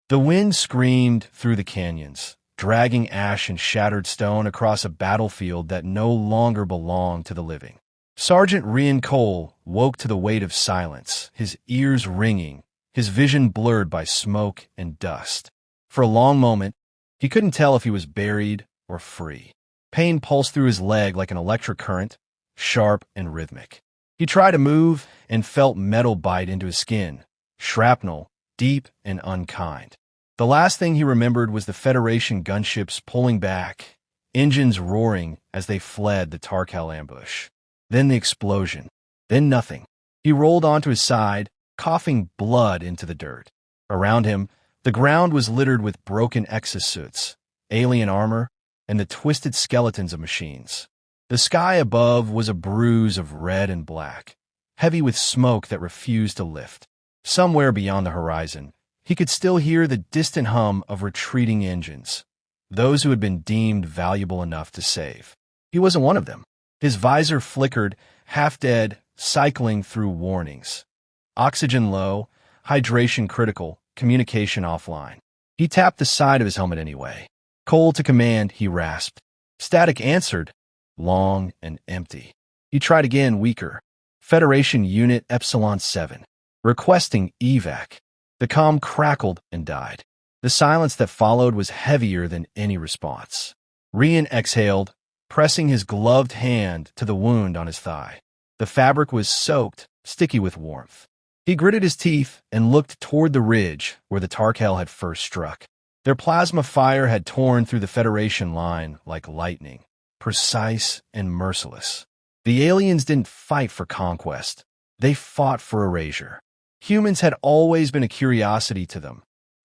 The wind screamed through the canyons, dragging ash and shattered stone across a battlefield that no longer belonged to the living. Sergeant Rian Cole woke to the weight of silence, his ears ringing, his vision blurred by smoke and dust. For a long moment, he couldn't tell if he was buried or free. Pain pulsed through his leg like an electric current, sharp and rhythmic. He tried to move and felt metal bite into his skin, shrapnel, deep and unkind. The last thing he remembered was the Federation gunships pulling back, engines roaring as they fled the Tarkhel ambush. Then the explosion. Then nothing. He rolled onto his side, coughing blood into the dirt. Around him, the ground was littered with broken exosuits, alien armor, and the twisted skeletons of machines. The sky above was a bruise of red and black, heavy with smoke that refused to lift. Somewhere beyond the horizon, he could still hear the distant hum of retreating engines, those who had been deemed valuable enough to save. He wasn't one of them. His visor flickered, half dead, cycling through warnings. Oxygen low, hydration critical, communication offline. He tapped the side of his helmet anyway. Cole to command, he rasped. Static answered, long and empty. He tried again, weaker. Federation Unit Epsilon 7, requesting evac. The comm crackled and died. The silence that followed was heavier than any response. Rian exhaled, pressing his gloved hand to the wound on his thigh. The fabric was soaked, sticky with warmth. He gritted his teeth and looked toward the ridge where the Tarkhel had first struck. Their plasma fire had torn through the Federation line like lightning, precise and merciless. The aliens didn't fight for conquest. They fought for erasure. Humans had always been a curiosity to them,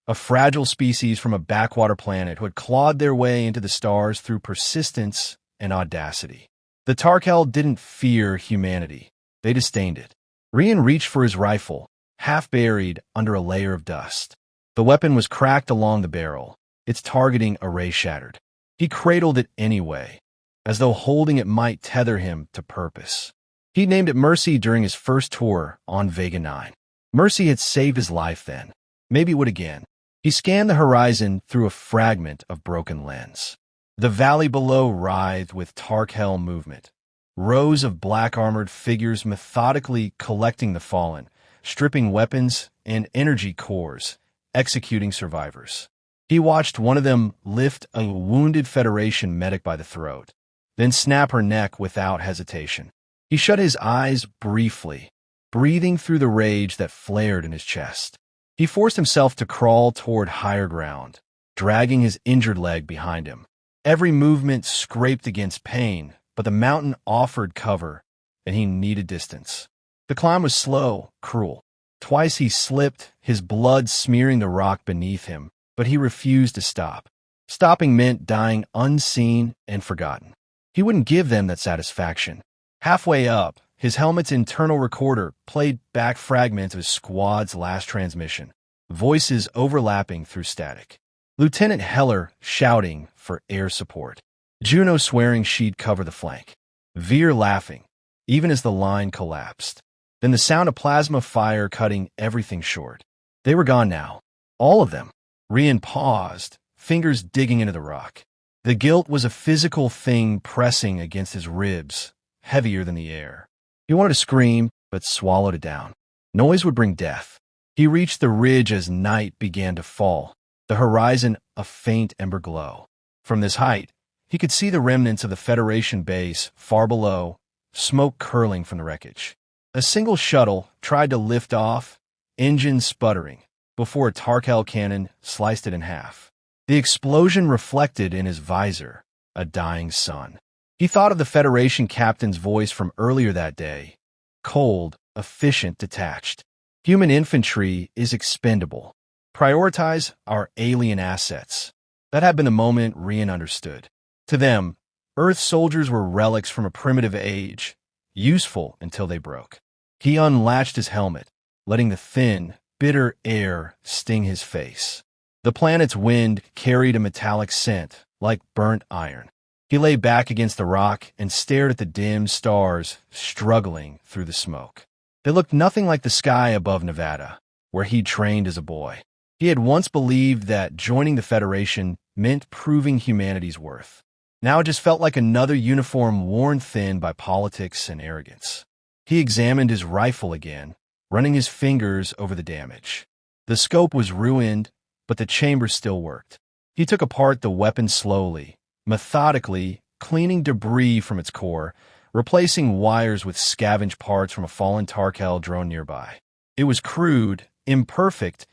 a fragile species from a backwater planet who had clawed their way into the stars through persistence and audacity. The Tarkhel didn't fear humanity. They disdained it. Rian reached for his rifle, half buried under a layer of dust. The weapon was cracked along the barrel, its targeting array shattered. He cradled it anyway, as though holding it might tether him to purpose. He named it Mercy during his first tour on Vega 9. Mercy had saved his life then. Maybe it would again. He scanned the horizon through a fragment of broken lens. The valley below writhed with Tarkhel movement. Rows of black-armored figures methodically collecting the fallen, stripping weapons and energy cores, executing survivors. He watched one of them lift a wounded Federation medic by the throat, then snap her neck without hesitation. He shut his eyes briefly, breathing through the rage that flared in his chest. He forced himself to crawl toward higher ground, dragging his injured leg behind him. Every movement scraped against pain, but the mountain offered cover, and he needed distance. The climb was slow, cruel. Twice he slipped, his blood smearing the rock beneath him, but he refused to stop. Stopping meant dying unseen and forgotten. He wouldn't give them that satisfaction. Halfway up, his helmet's internal recorder played back fragments of his squad's last transmission, voices overlapping through static. Lieutenant Heller shouting for air support. Juno swearing she'd cover the flank. Veer laughing, even as the line collapsed. Then the sound of plasma fire cutting everything short. They were gone now. All of them. Rian paused, fingers digging into the rock. The guilt was a physical thing pressing against his ribs, heavier than the air. He wanted to scream, but swallowed it down. Noise would bring death. He reached the ridge as night began to fall, the horizon a faint ember glow. From this height, he could see the remnants of the Federation base far below, smoke curling from the wreckage. A single shuttle tried to lift off, engine sputtering, before a Tarkhel cannon sliced it in half. The explosion reflected in his visor, a dying sun. He thought of the Federation captain's voice from earlier that day, cold, efficient, detached. Human infantry is expendable. Prioritize our alien assets. That had been the moment Rian understood. To them, Earth soldiers were relics from a primitive age, useful until they broke. He unlatched his helmet, letting the thin, bitter air sting his face. The planet's wind carried a metallic scent, like burnt iron. He lay back against the rock and stared at the dim stars struggling through the smoke. They looked nothing like the sky above Nevada, where he'd trained as a boy. He had once believed that joining the Federation meant proving humanity's worth. Now it just felt like another uniform worn thin by politics and arrogance. He examined his rifle again, running his fingers over the damage. The scope was ruined, but the chamber still worked. He took apart the weapon slowly, methodically, cleaning debris from its core, replacing wires with scavenged parts from a fallen Tarkhel drone nearby. It was crude, imperfect,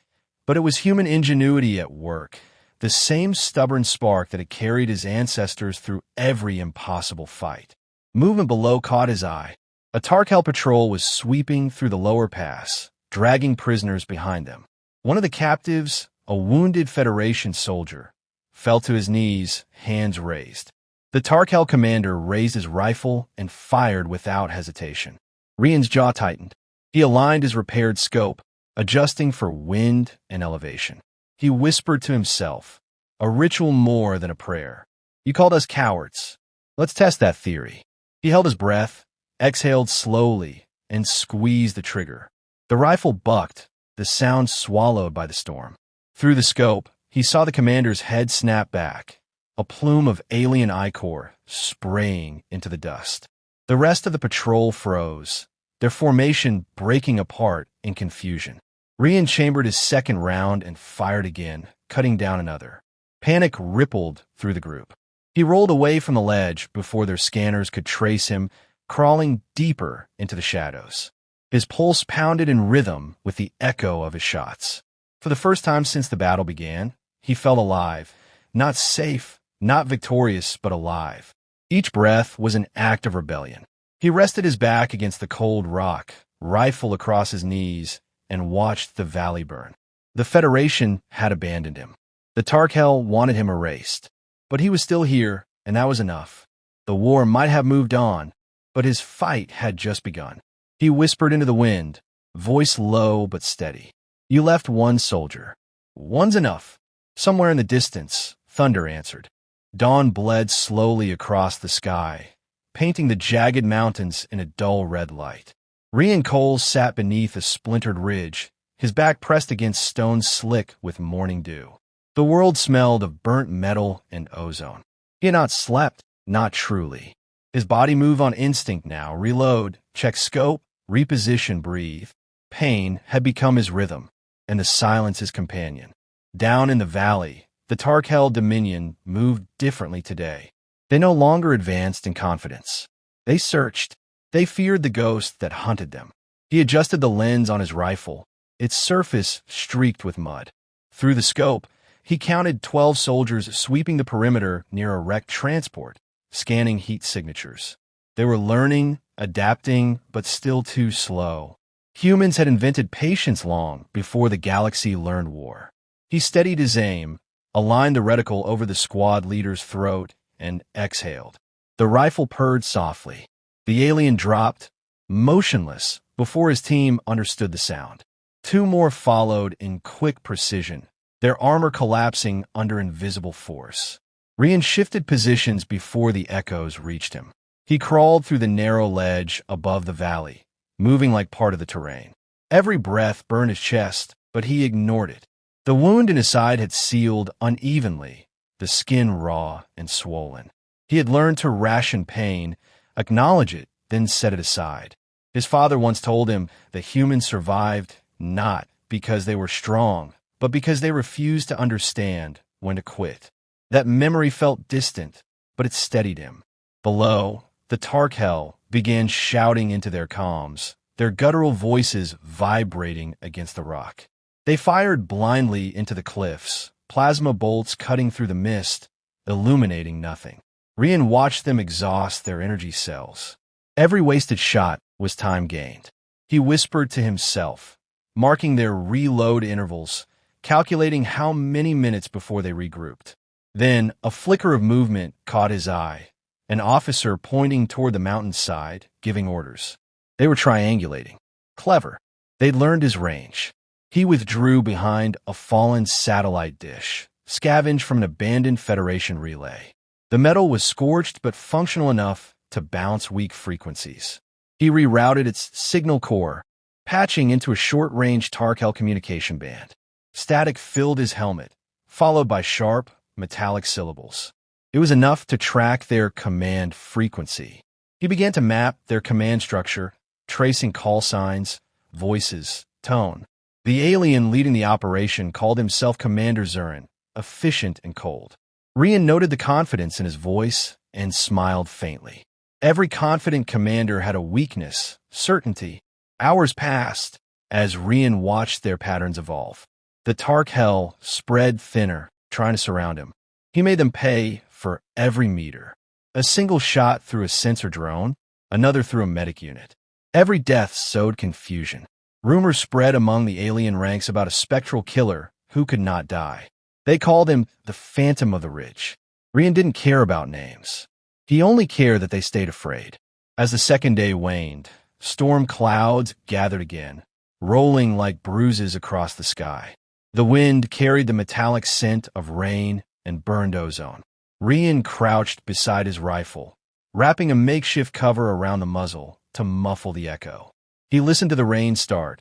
but it was human ingenuity at work, the same stubborn spark that had carried his ancestors through every impossible fight. Movement below caught his eye. A Tarkhel patrol was sweeping through the lower pass, dragging prisoners behind them. One of the captives, a wounded Federation soldier, fell to his knees, hands raised. The Tarkhel commander raised his rifle and fired without hesitation. Rian's jaw tightened. He aligned his repaired scope, adjusting for wind and elevation. He whispered to himself, a ritual more than a prayer. You called us cowards. Let's test that theory. He held his breath, exhaled slowly, and squeezed the trigger. The rifle bucked, the sound swallowed by the storm. Through the scope, he saw the commander's head snap back, a plume of alien ichor spraying into the dust. The rest of the patrol froze, their formation breaking apart in confusion. Rian chambered his second round and fired again, cutting down another. Panic rippled through the group. He rolled away from the ledge before their scanners could trace him, crawling deeper into the shadows. His pulse pounded in rhythm with the echo of his shots. For the first time since the battle began, he felt alive, not safe, not victorious, but alive. Each breath was an act of rebellion. He rested his back against the cold rock, rifle across his knees, and watched the valley burn. The Federation had abandoned him. The Tarkhel wanted him erased. But he was still here, and that was enough. The war might have moved on, but his fight had just begun. He whispered into the wind, voice low but steady. You left one soldier. One's enough. Somewhere in the distance, thunder answered. Dawn bled slowly across the sky, painting the jagged mountains in a dull red light. Rian Cole sat beneath a splintered ridge, his back pressed against stone slick with morning dew. The world smelled of burnt metal and ozone. He had not slept, not truly. His body moved on instinct now, reload, check scope, reposition, breathe. Pain had become his rhythm, and the silence his companion. Down in the valley, the Tarkhel Dominion moved differently today. They no longer advanced in confidence. They searched. They feared the ghost that hunted them. He adjusted the lens on his rifle, its surface streaked with mud. Through the scope, he counted 12 soldiers sweeping the perimeter near a wrecked transport, scanning heat signatures. They were learning, adapting, but still too slow. Humans had invented patience long before the galaxy learned war. He steadied his aim, aligned the reticle over the squad leader's throat, and exhaled. The rifle purred softly. The alien dropped, motionless, before his team understood the sound. 2 more followed in quick precision, their armor collapsing under invisible force. Rian shifted positions before the echoes reached him. He crawled through the narrow ledge above the valley, moving like part of the terrain. Every breath burned his chest, but he ignored it. The wound in his side had sealed unevenly, the skin raw and swollen. He had learned to ration pain, acknowledge it, then set it aside. His father once told him that humans survived not because they were strong, but because they refused to understand when to quit. That memory felt distant, but it steadied him. Below, the Tarkhel began shouting into their comms, their guttural voices vibrating against the rock. They fired blindly into the cliffs, plasma bolts cutting through the mist, illuminating nothing. Rian watched them exhaust their energy cells. Every wasted shot was time gained. He whispered to himself, marking their reload intervals, calculating how many minutes before they regrouped. Then a flicker of movement caught his eye, an officer pointing toward the mountainside, giving orders. They were triangulating. Clever. They'd learned his range. He withdrew behind a fallen satellite dish, scavenged from an abandoned Federation relay. The metal was scorched but functional enough to bounce weak frequencies. He rerouted its signal core, patching into a short-range Tarkhel communication band. Static filled his helmet, followed by sharp, metallic syllables. It was enough to track their command frequency. He began to map their command structure, tracing call signs, voices, tone. The alien leading the operation called himself Commander Zurin, efficient and cold. Rian noted the confidence in his voice and smiled faintly. Every confident commander had a weakness, certainty. Hours passed as Rian watched their patterns evolve. The Tarkhel spread thinner, trying to surround him. He made them pay for every meter. A single shot through a sensor drone, another through a medic unit. Every death sowed confusion. Rumors spread among the alien ranks about a spectral killer who could not die. They called him the Phantom of the Ridge. Rian didn't care about names. He only cared that they stayed afraid. As the second day waned, storm clouds gathered again, rolling like bruises across the sky. The wind carried the metallic scent of rain and burned ozone. Rian crouched beside his rifle, wrapping a makeshift cover around the muzzle to muffle the echo. He listened to the rain start,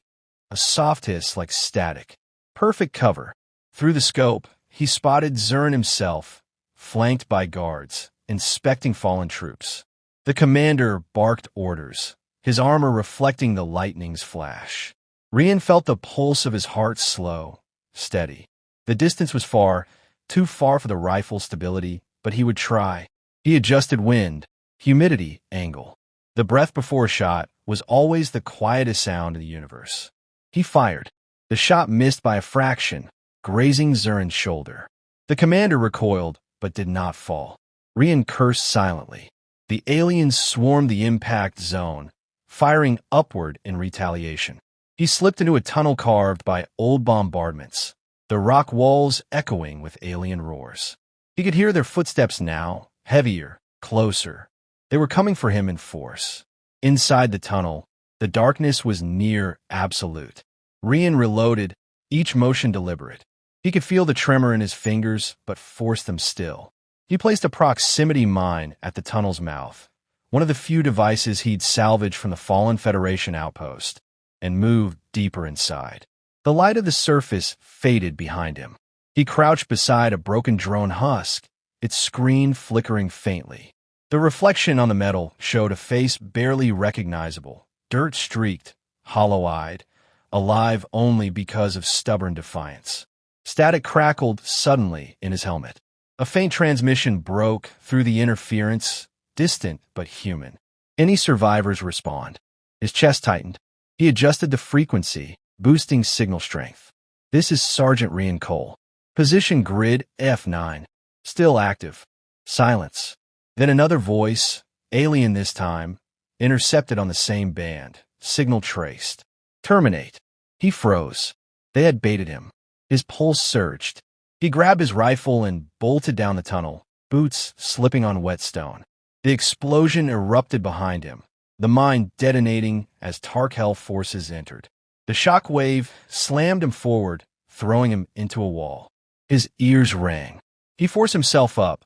a soft hiss like static. Perfect cover. Through the scope, he spotted Zurin himself, flanked by guards, inspecting fallen troops. The commander barked orders, his armor reflecting the lightning's flash. Rian felt the pulse of his heart slow, steady. The distance was far, too far for the rifle's stability, but he would try. He adjusted wind, humidity, angle. The breath before a shot was always the quietest sound in the universe. He fired. The shot missed by a fraction, grazing Zurin's shoulder. The commander recoiled, but did not fall. Rian cursed silently. The aliens swarmed the impact zone, firing upward in retaliation. He slipped into a tunnel carved by old bombardments, the rock walls echoing with alien roars. He could hear their footsteps now, heavier, closer. They were coming for him in force. Inside the tunnel, the darkness was near absolute. Rian reloaded, each motion deliberate. He could feel the tremor in his fingers, but forced them still. He placed a proximity mine at the tunnel's mouth, one of the few devices he'd salvaged from the fallen Federation outpost, and moved deeper inside. The light of the surface faded behind him. He crouched beside a broken drone husk, its screen flickering faintly. The reflection on the metal showed a face barely recognizable, dirt-streaked, hollow-eyed, alive only because of stubborn defiance. Static crackled suddenly in his helmet. A faint transmission broke through the interference, distant but human. Any survivors respond? His chest tightened. He adjusted the frequency, boosting signal strength. This is Sergeant Rian Cole. Position grid F9. Still active. Silence. Then another voice, alien this time, intercepted on the same band. Signal traced. Terminate. He froze. They had baited him. His pulse surged. He grabbed his rifle and bolted down the tunnel, boots slipping on wet stone. The explosion erupted behind him, the mine detonating as Tarkhel forces entered. The shock wave slammed him forward, throwing him into a wall. His ears rang. He forced himself up,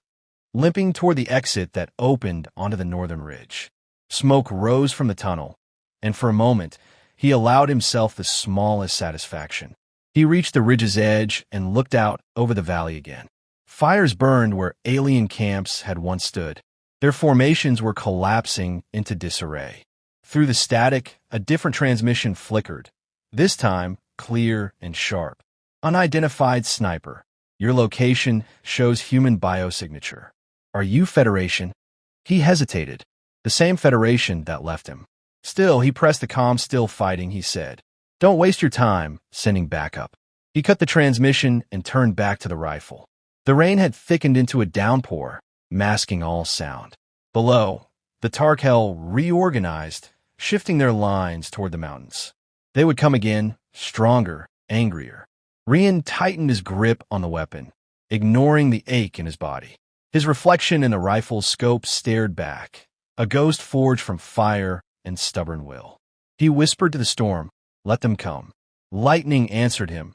limping toward the exit that opened onto the northern ridge. Smoke rose from the tunnel, and for a moment, he allowed himself the smallest satisfaction. He reached the ridge's edge and looked out over the valley again. Fires burned where alien camps had once stood. Their formations were collapsing into disarray. Through the static, a different transmission flickered, this time clear and sharp. Unidentified sniper. Your location shows human biosignature. Are you Federation? He hesitated. The same Federation that left him. Still, he pressed the comm. Still fighting, he said. Don't waste your time sending backup. He cut the transmission and turned back to the rifle. The rain had thickened into a downpour, masking all sound. Below, the Tarkhel reorganized, shifting their lines toward the mountains. They would come again, stronger, angrier. Rian tightened his grip on the weapon, ignoring the ache in his body. His reflection in the rifle's scope stared back, a ghost forged from fire and stubborn will. He whispered to the storm, "Let them come." Lightning answered him,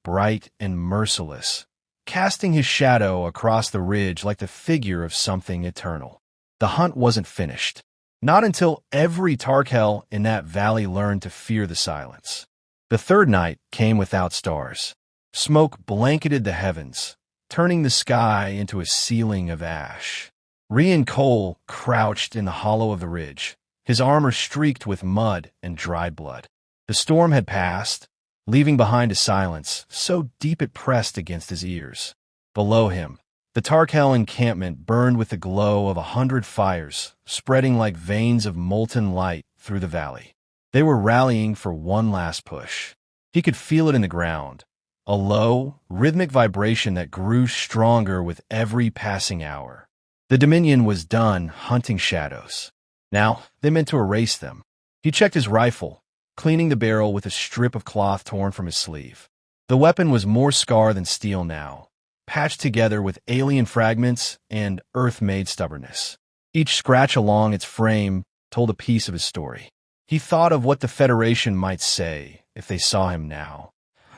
bright and merciless, casting his shadow across the ridge like the figure of something eternal. The hunt wasn't finished. Not until every Tarkhel in that valley learned to fear the silence. The third night came without stars. Smoke blanketed the heavens, turning the sky into a ceiling of ash. Rian Cole crouched in the hollow of the ridge, his armor streaked with mud and dried blood. The storm had passed, leaving behind a silence so deep it pressed against his ears. Below him, the Tarkhel encampment burned with the glow of 100 fires, spreading like veins of molten light through the valley. They were rallying for one last push. He could feel it in the ground, a low, rhythmic vibration that grew stronger with every passing hour. The Dominion was done hunting shadows. Now, they meant to erase them. He checked his rifle, cleaning the barrel with a strip of cloth torn from his sleeve. The weapon was more scar than steel now, patched together with alien fragments and Earth-made stubbornness. Each scratch along its frame told a piece of his story. He thought of what the Federation might say if they saw him now.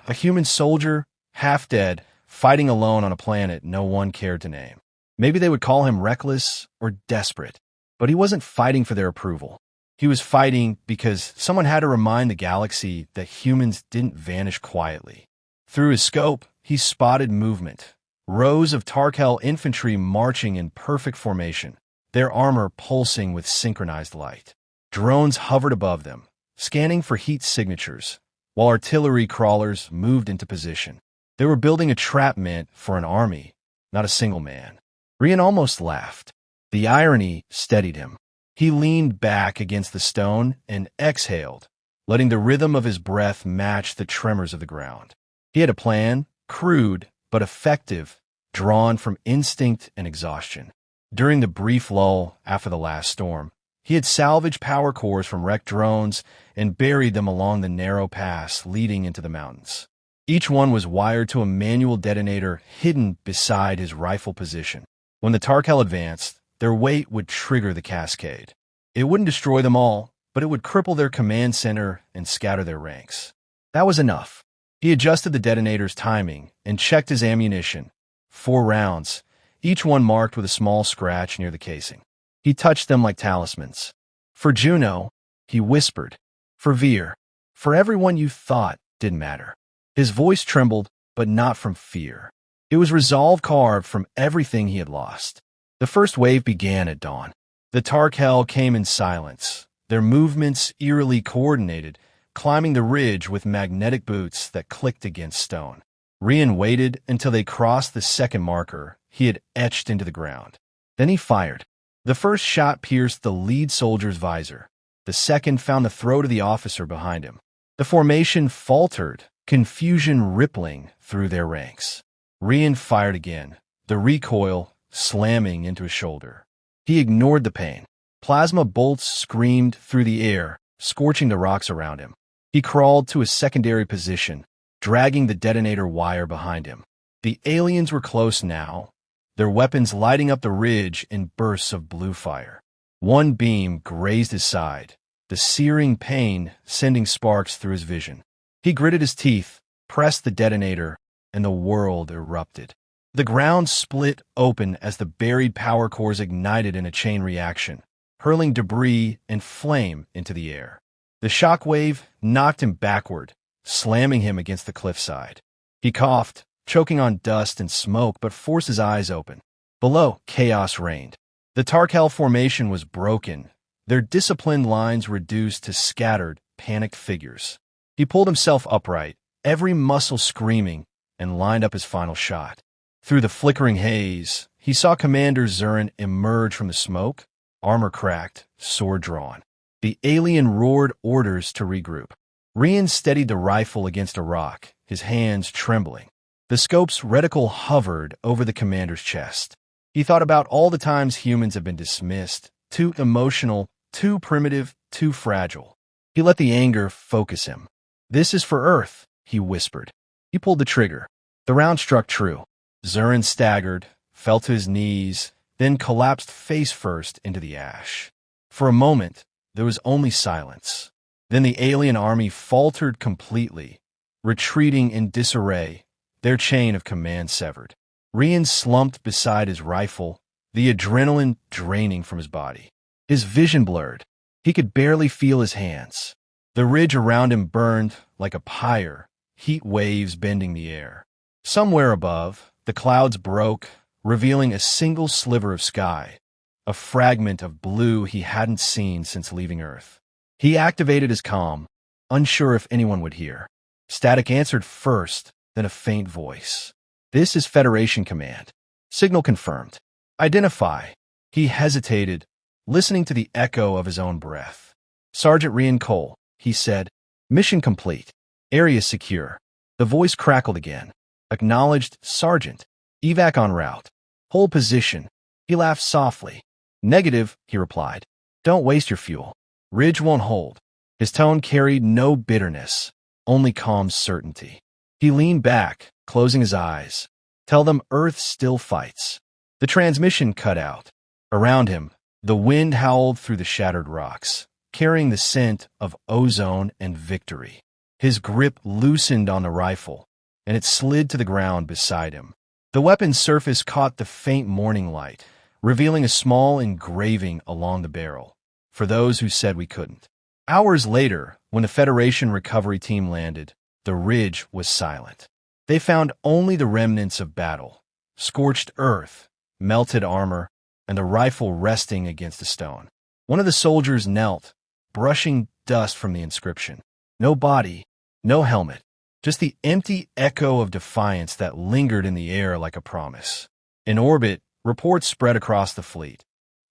A human soldier, half dead, fighting alone on a planet no one cared to name. Maybe they would call him reckless or desperate, but he wasn't fighting for their approval. He was fighting because someone had to remind the galaxy that humans didn't vanish quietly. Through his scope, he spotted movement. Rows of Tarkhel infantry marching in perfect formation, their armor pulsing with synchronized light. Drones hovered above them, scanning for heat signatures, while artillery crawlers moved into position. They were building a trap meant for an army, not a single man. Rian almost laughed. The irony steadied him. He leaned back against the stone and exhaled, letting the rhythm of his breath match the tremors of the ground. He had a plan, crude but effective, drawn from instinct and exhaustion. During the brief lull after the last storm, he had salvaged power cores from wrecked drones and buried them along the narrow pass leading into the mountains. Each one was wired to a manual detonator hidden beside his rifle position. When the Tarkhel advanced, their weight would trigger the cascade. It wouldn't destroy them all, but it would cripple their command center and scatter their ranks. That was enough. He adjusted the detonator's timing and checked his ammunition. 4 rounds, each one marked with a small scratch near the casing. He touched them like talismans. For Juno, he whispered. For Veer, for everyone you thought didn't matter. His voice trembled, but not from fear. It was resolve carved from everything he had lost. The first wave began at dawn. The Tarkhel came in silence, their movements eerily coordinated, climbing the ridge with magnetic boots that clicked against stone. Rian waited until they crossed the second marker he had etched into the ground. Then he fired. The first shot pierced the lead soldier's visor. The second found the throat of the officer behind him. The formation faltered, confusion rippling through their ranks. Rian fired again, the recoil slamming into his shoulder. He ignored the pain. Plasma bolts screamed through the air, scorching the rocks around him. He crawled to a secondary position, dragging the detonator wire behind him. The aliens were close now, their weapons lighting up the ridge in bursts of blue fire. One beam grazed his side, the searing pain sending sparks through his vision. He gritted his teeth, pressed the detonator, and the world erupted. The ground split open as the buried power cores ignited in a chain reaction, hurling debris and flame into the air. The shockwave knocked him backward, slamming him against the cliffside. He coughed, choking on dust and smoke, but forced his eyes open. Below, chaos reigned. The Tarkhel formation was broken, their disciplined lines reduced to scattered, panicked figures. He pulled himself upright, every muscle screaming, and lined up his final shot. Through the flickering haze, he saw Commander Zurin emerge from the smoke, armor cracked, sword drawn. The alien roared orders to regroup. Rian steadied the rifle against a rock, his hands trembling. The scope's reticle hovered over the commander's chest. He thought about all the times humans have been dismissed, too emotional, too primitive, too fragile. He let the anger focus him. "This is for Earth," he whispered. He pulled the trigger. The round struck true. Zurin staggered, fell to his knees, then collapsed face first into the ash. For a moment, there was only silence. Then the alien army faltered completely, retreating in disarray, their chain of command severed. Rian slumped beside his rifle, the adrenaline draining from his body. His vision blurred. He could barely feel his hands. The ridge around him burned like a pyre, heat waves bending the air. Somewhere above, the clouds broke, revealing a single sliver of sky, a fragment of blue he hadn't seen since leaving Earth. He activated his comm, unsure if anyone would hear. Static answered first, then a faint voice. "This is Federation Command. Signal confirmed. Identify." He hesitated, listening to the echo of his own breath. "Sergeant Rian Cole," he said. "Mission complete. Area secure." The voice crackled again. "Acknowledged, Sergeant. Evac en route. Hold position." He laughed softly. "Negative," he replied. "Don't waste your fuel. Ridge won't hold." His tone carried no bitterness, only calm certainty. He leaned back, closing his eyes. "Tell them Earth still fights." The transmission cut out. Around him, the wind howled through the shattered rocks, carrying the scent of ozone and victory. His grip loosened on the rifle, and it slid to the ground beside him. The weapon's surface caught the faint morning light, revealing a small engraving along the barrel, "For those who said we couldn't." Hours later, when the Federation recovery team landed, the ridge was silent. They found only the remnants of battle, scorched earth, melted armor, and the rifle resting against a stone. One of the soldiers knelt, brushing dust from the inscription. No body, no helmet, just the empty echo of defiance that lingered in the air like a promise. In orbit, reports spread across the fleet.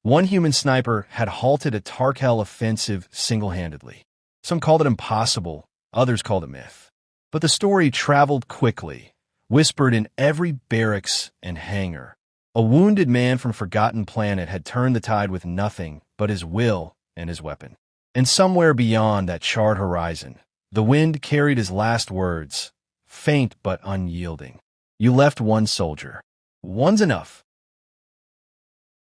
One human sniper had halted a Tarkhel offensive single-handedly. Some called it impossible, others called it myth. But the story traveled quickly, whispered in every barracks and hangar. A wounded man from a forgotten planet had turned the tide with nothing but his will and his weapon. And somewhere beyond that charred horizon, the wind carried his last words, faint but unyielding. "You left one soldier. One's enough."